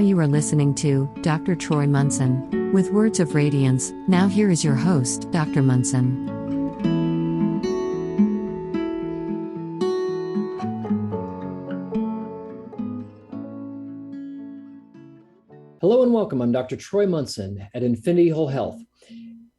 you are listening to Dr. Troy Munson. With words of radiance, now here is your host, Dr. Munson. Hello and welcome. I'm Dr. Troy Munson at Infinity Whole Health.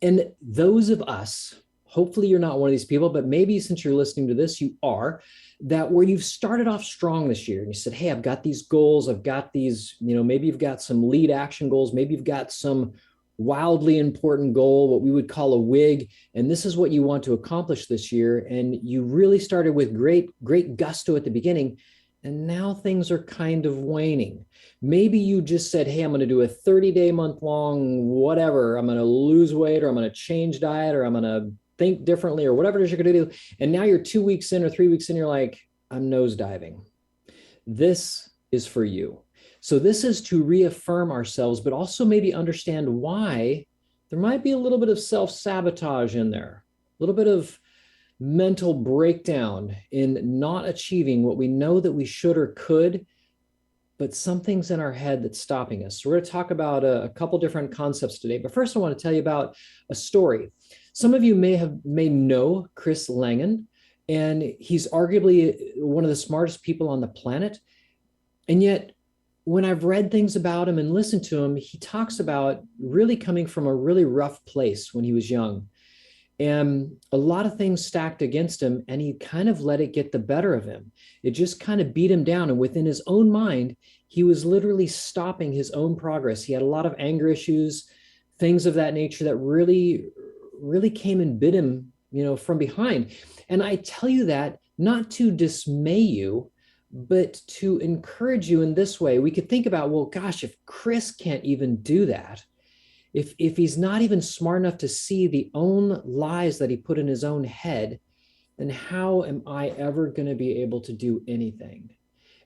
And those of us, hopefully you're not one of these people, but maybe since you're listening to this, you are, that where you've started off strong this year and you said, hey, I've got these goals, I've got these, maybe you've got some lead action goals, maybe you've got some wildly important goal, what we would call a WIG, and this is what you want to accomplish this year. And you really started with great gusto at the beginning, and now things are kind of waning. Maybe you just said, hey, I'm going to do a 30-day, month-long, whatever. I'm going to lose weight, or I'm going to change diet, or I'm going to think differently, or whatever it is you're going to do. And now you're 2 weeks in or 3 weeks in, you're like, I'm nosediving. This is for you. So this is to reaffirm ourselves, but also maybe understand why there might be a little bit of self-sabotage in there, a little bit of mental breakdown in not achieving what we know that we should or could, but something's in our head that's stopping us. So we're going to talk about a couple different concepts today. But first, I want to tell you about a story. Some of you may know Chris Langan, and he's arguably one of the smartest people on the planet. And yet, when I've read things about him and listened to him, he talks about really coming from a really rough place when he was young. And a lot of things stacked against him, and he kind of let it get the better of him. It just kind of beat him down. And within his own mind, he was literally stopping his own progress. He had a lot of anger issues, things of that nature that really came and bit him, from behind. And I tell you that not to dismay you, but to encourage you in this way. We could think about, well, gosh, if Chris can't even do that, if he's not even smart enough to see the own lies that he put in his own head, then how am I ever going to be able to do anything?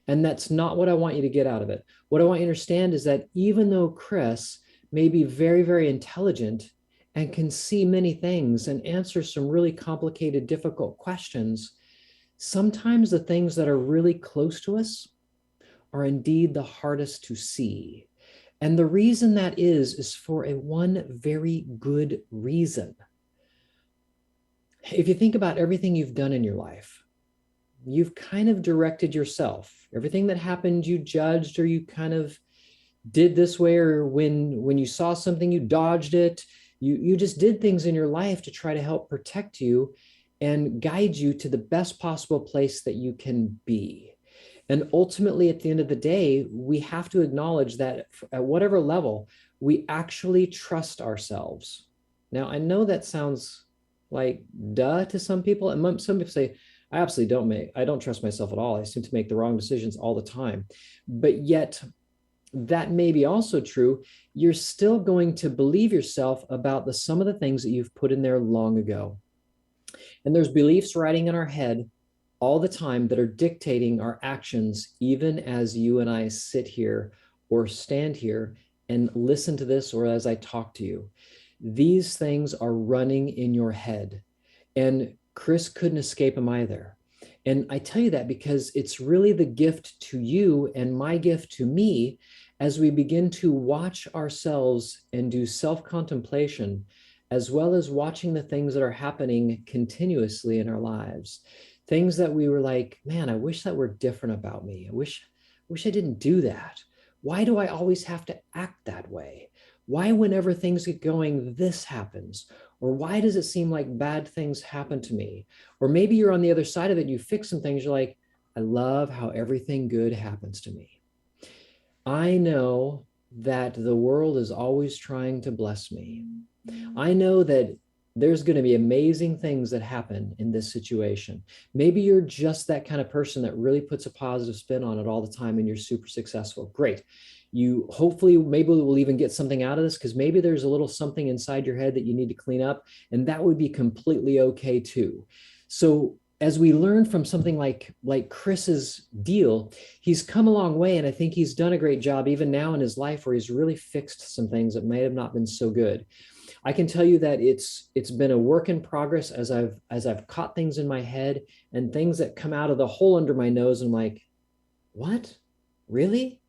And that's not what I want you to get out of it. What I want you to understand is that even though Chris may be very, very intelligent and can see many things and answer some really complicated, difficult questions, sometimes the things that are really close to us are indeed the hardest to see. And the reason that is for one very good reason. If you think about everything you've done in your life, you've kind of directed yourself. Everything that happened, you judged, or you kind of did this way, or when you saw something, you dodged it. You just did things in your life to try to help protect you and guide you to the best possible place that you can be. And ultimately, at the end of the day, we have to acknowledge that at whatever level, we actually trust ourselves. Now, I know that sounds like duh to some people. And some people say, I absolutely don't trust myself at all. I seem to make the wrong decisions all the time. But yet, that may be also true. You're still going to believe yourself about some of the things that you've put in there long ago. And there's beliefs riding in our head all the time that are dictating our actions, even as you and I sit here or stand here and listen to this, or as I talk to you. These things are running in your head, and Chris couldn't escape them either. And I tell you that because it's really the gift to you and my gift to me as we begin to watch ourselves and do self-contemplation, as well as watching the things that are happening continuously in our lives. Things that we were like, man, I wish that were different about me. I wish I didn't do that. Why do I always have to act that way? Why, whenever things get going, this happens? Or why does it seem like bad things happen to me? Or maybe you're on the other side of it and you fix some things. You're like, I love how everything good happens to me. I know that the world is always trying to bless me. I know that there's going to be amazing things that happen in this situation. Maybe you're just that kind of person that really puts a positive spin on it all the time and you're super successful. Great. You hopefully, maybe we'll even get something out of this, because maybe there's a little something inside your head that you need to clean up, and that would be completely okay too. So as we learn from something like Chris's deal, he's come a long way, and I think he's done a great job even now in his life where he's really fixed some things that may have not been so good. I can tell you that it's been a work in progress as I've caught things in my head and things that come out of the hole under my nose. And I'm like, what? Really?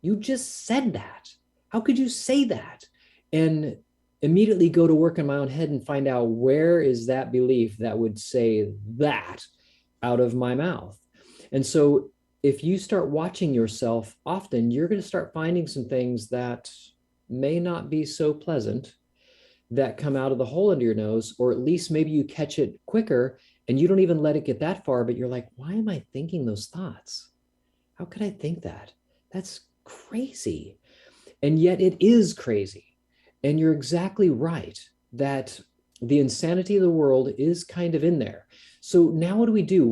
You just said that. How could you say that? And immediately go to work in my own head and find out, where is that belief that would say that out of my mouth? And so if you start watching yourself often, you're going to start finding some things that may not be so pleasant that come out of the hole under your nose, or at least maybe you catch it quicker and you don't even let it get that far, but you're like, why am I thinking those thoughts? How could I think that? That's crazy. And yet it is crazy. And you're exactly right that the insanity of the world is kind of in there. So now what do?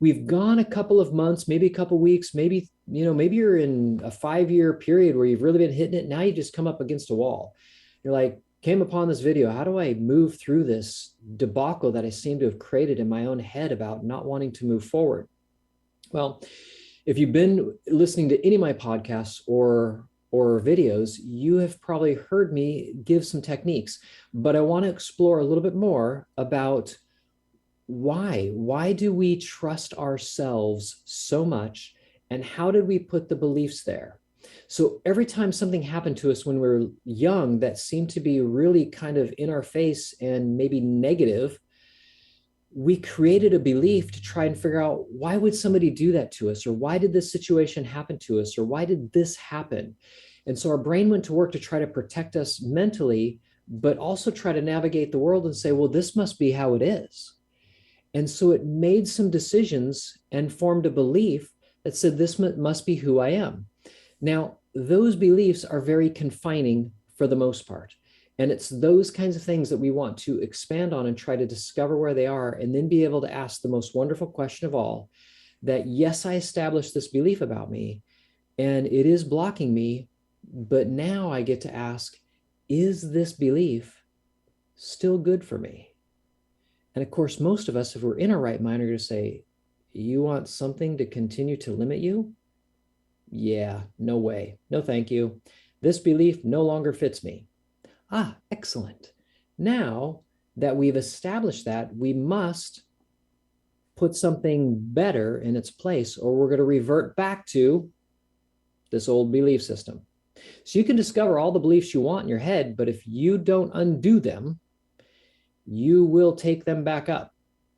We've gone a couple of months, maybe a couple of weeks, maybe, maybe you're in a 5-year period where you've really been hitting it. Now you just come up against a wall. You're like, came upon this video. How do I move through this debacle that I seem to have created in my own head about not wanting to move forward? Well, if you've been listening to any of my podcasts or videos, you have probably heard me give some techniques, but I want to explore a little bit more about why do we trust ourselves so much, and how did we put the beliefs there? So every time something happened to us when we were young that seemed to be really kind of in our face and maybe negative, we created a belief to try and figure out, why would somebody do that to us? Or why did this situation happen to us? Or why did this happen? And so our brain went to work to try to protect us mentally, but also try to navigate the world and say, well, this must be how it is. And so it made some decisions and formed a belief that said, this must be who I am. Now, those beliefs are very confining for the most part. And it's those kinds of things that we want to expand on and try to discover where they are, and then be able to ask the most wonderful question of all, that yes, I established this belief about me and it is blocking me, but now I get to ask, is this belief still good for me? And of course, most of us, if we're in our right mind, are going to say, you want something to continue to limit you? Yeah, no way. No, thank you. This belief no longer fits me. Ah, excellent. Now that we've established that, we must put something better in its place, or we're going to revert back to this old belief system. So you can discover all the beliefs you want in your head, but if you don't undo them, you will take them back up,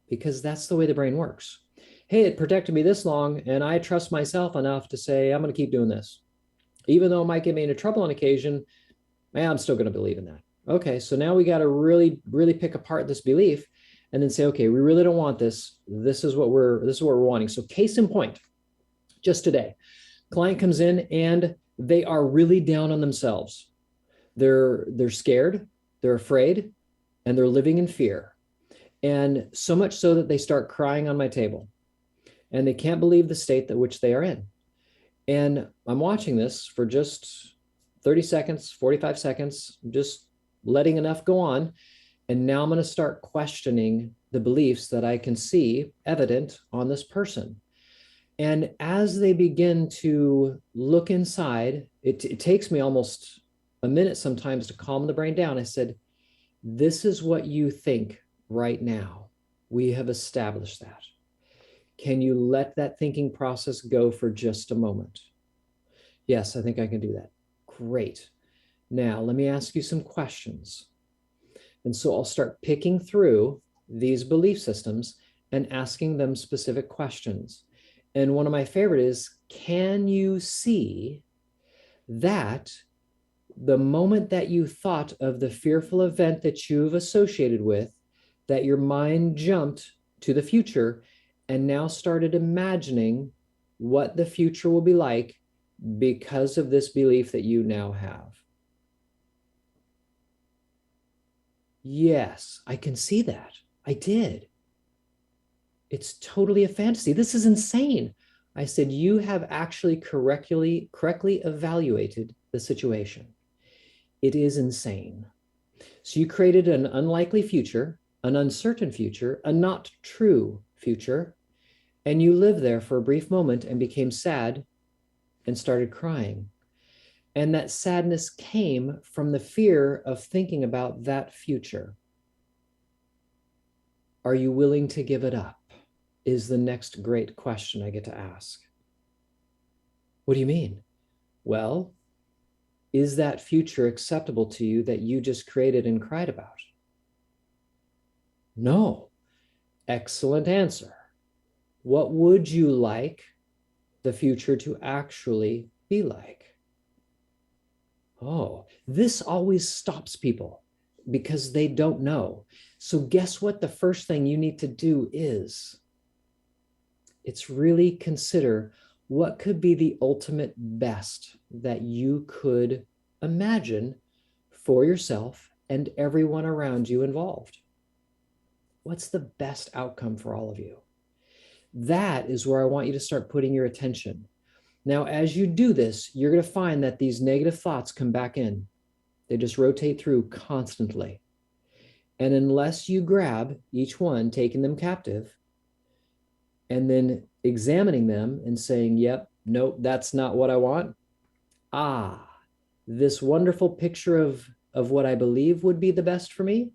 because that's the way the brain works. Hey, it protected me this long, and I trust myself enough to say, I'm going to keep doing this. Even though it might get me into trouble on occasion, I'm still going to believe in that. Okay, so now we got to really, really pick apart this belief and then say, okay, we really don't want this. This is what we're wanting. So case in point, just today, client comes in and they are really down on themselves. They're scared, they're afraid, and they're living in fear. And so much so that they start crying on my table, and they can't believe the state that which they are in. And I'm watching this for just 30 seconds, 45 seconds, just letting enough go on. And now I'm going to start questioning the beliefs that I can see evident on this person. And as they begin to look inside, it takes me almost a minute sometimes to calm the brain down. I said, this is what you think right now. We have established that. Can you let that thinking process go for just a moment? Yes, I think I can do that. Great. Now, let me ask you some questions. And so I'll start picking through these belief systems and asking them specific questions. And one of my favorite is, can you see that the moment that you thought of the fearful event that you've associated with, that your mind jumped to the future and now started imagining what the future will be like because of this belief that you now have? Yes, I can see that. I did. It's totally a fantasy. This is insane. I said, you have actually correctly evaluated the situation. It is insane. So you created an unlikely future, an uncertain future, a not true future, and you lived there for a brief moment and became sad and started crying. And that sadness came from the fear of thinking about that future. Are you willing to give it up? Is the next great question I get to ask. What do you mean? Well, is that future acceptable to you that you just created and cried about? No. Excellent answer. What would you like the future to actually be like? Oh, this always stops people because they don't know. So guess what the first thing you need to do is? It's really consider what could be the ultimate best that you could imagine for yourself and everyone around you involved. What's the best outcome for all of you? That is where I want you to start putting your attention. Now, as you do this, you're going to find that these negative thoughts come back in. They just rotate through constantly. And unless you grab each one, taking them captive, and then examining them and saying, yep, nope, that's not what I want. This wonderful picture of what I believe would be the best for me,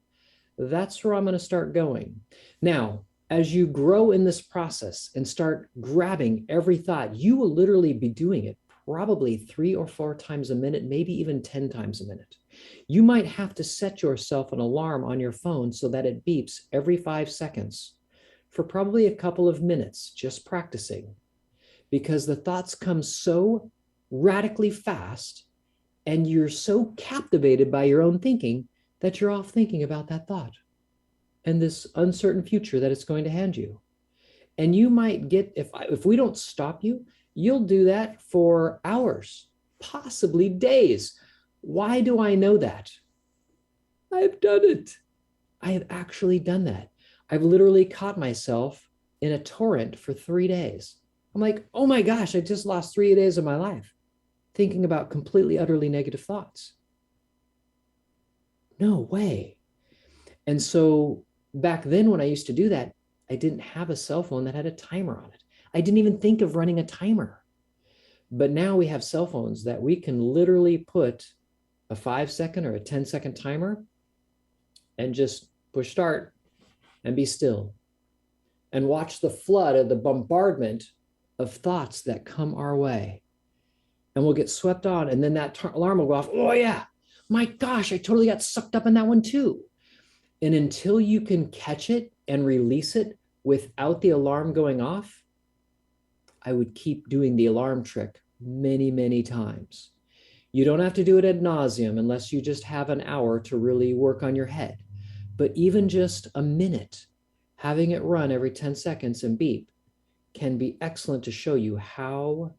that's where I'm going to start going. Now, as you grow in this process and start grabbing every thought, you will literally be doing it probably 3 or 4 times a minute, maybe even 10 times a minute. You might have to set yourself an alarm on your phone so that it beeps every 5 seconds for probably a couple of minutes, just practicing, because the thoughts come so radically fast and you're so captivated by your own thinking that you're off thinking about that thought and this uncertain future that it's going to hand you. And you might get, if we don't stop you, you'll do that for hours, possibly days. Why do I know that? I've done it. I have actually done that. I've literally caught myself in a torrent for 3 days. I'm like, oh my gosh, I just lost 3 days of my life thinking about completely, utterly negative thoughts. No way. And so back then when I used to do that, I didn't have a cell phone that had a timer on it. I didn't even think of running a timer. But now we have cell phones that we can literally put a 5-second or a 10-second timer and just push start and be still and watch the flood of the bombardment of thoughts that come our way. And we'll get swept on, and then that alarm will go off. Oh yeah, my gosh, I totally got sucked up in that one too. And until you can catch it and release it without the alarm going off, I would keep doing the alarm trick many, many times. You don't have to do it ad nauseum unless you just have an hour to really work on your head. But even just a minute, having it run every 10 seconds and beep can be excellent to show you how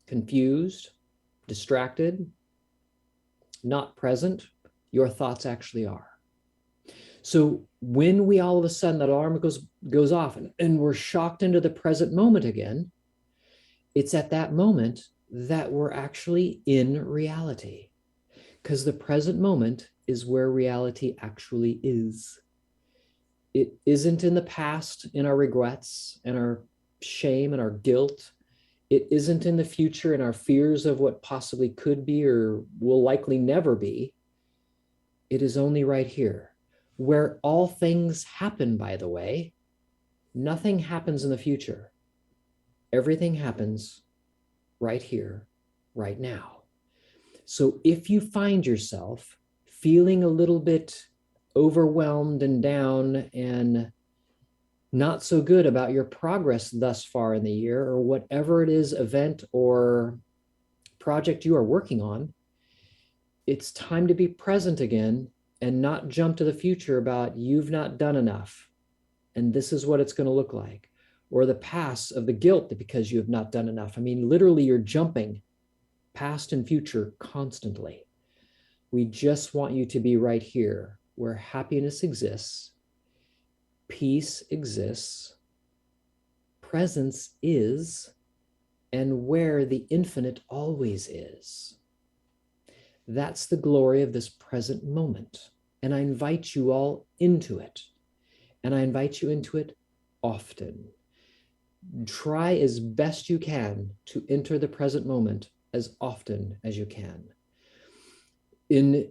confused, distracted, not present your thoughts actually are. So when we all of a sudden that alarm goes off and we're shocked into the present moment again, it's at that moment that we're actually in reality, because the present moment is where reality actually is. It isn't in the past, in our regrets and our shame and our guilt. It isn't in the future in our fears of what possibly could be or will likely never be. It is only right here, where all things happen, by the way. Nothing happens in the future. Everything happens right here, right now. So if you find yourself feeling a little bit overwhelmed and down and not so good about your progress thus far in the year, or whatever it is, event or project you are working on, it's time to be present again and not jump to the future about you've not done enough and this is what it's going to look like, or the past of the guilt because you have not done enough. I mean, literally you're jumping past and future constantly. We just want you to be right here where happiness exists, peace exists, presence is, and where the infinite always is. That's the glory of this present moment. And I invite you all into it. And I invite you into it often. Try as best you can to enter the present moment as often as you can. In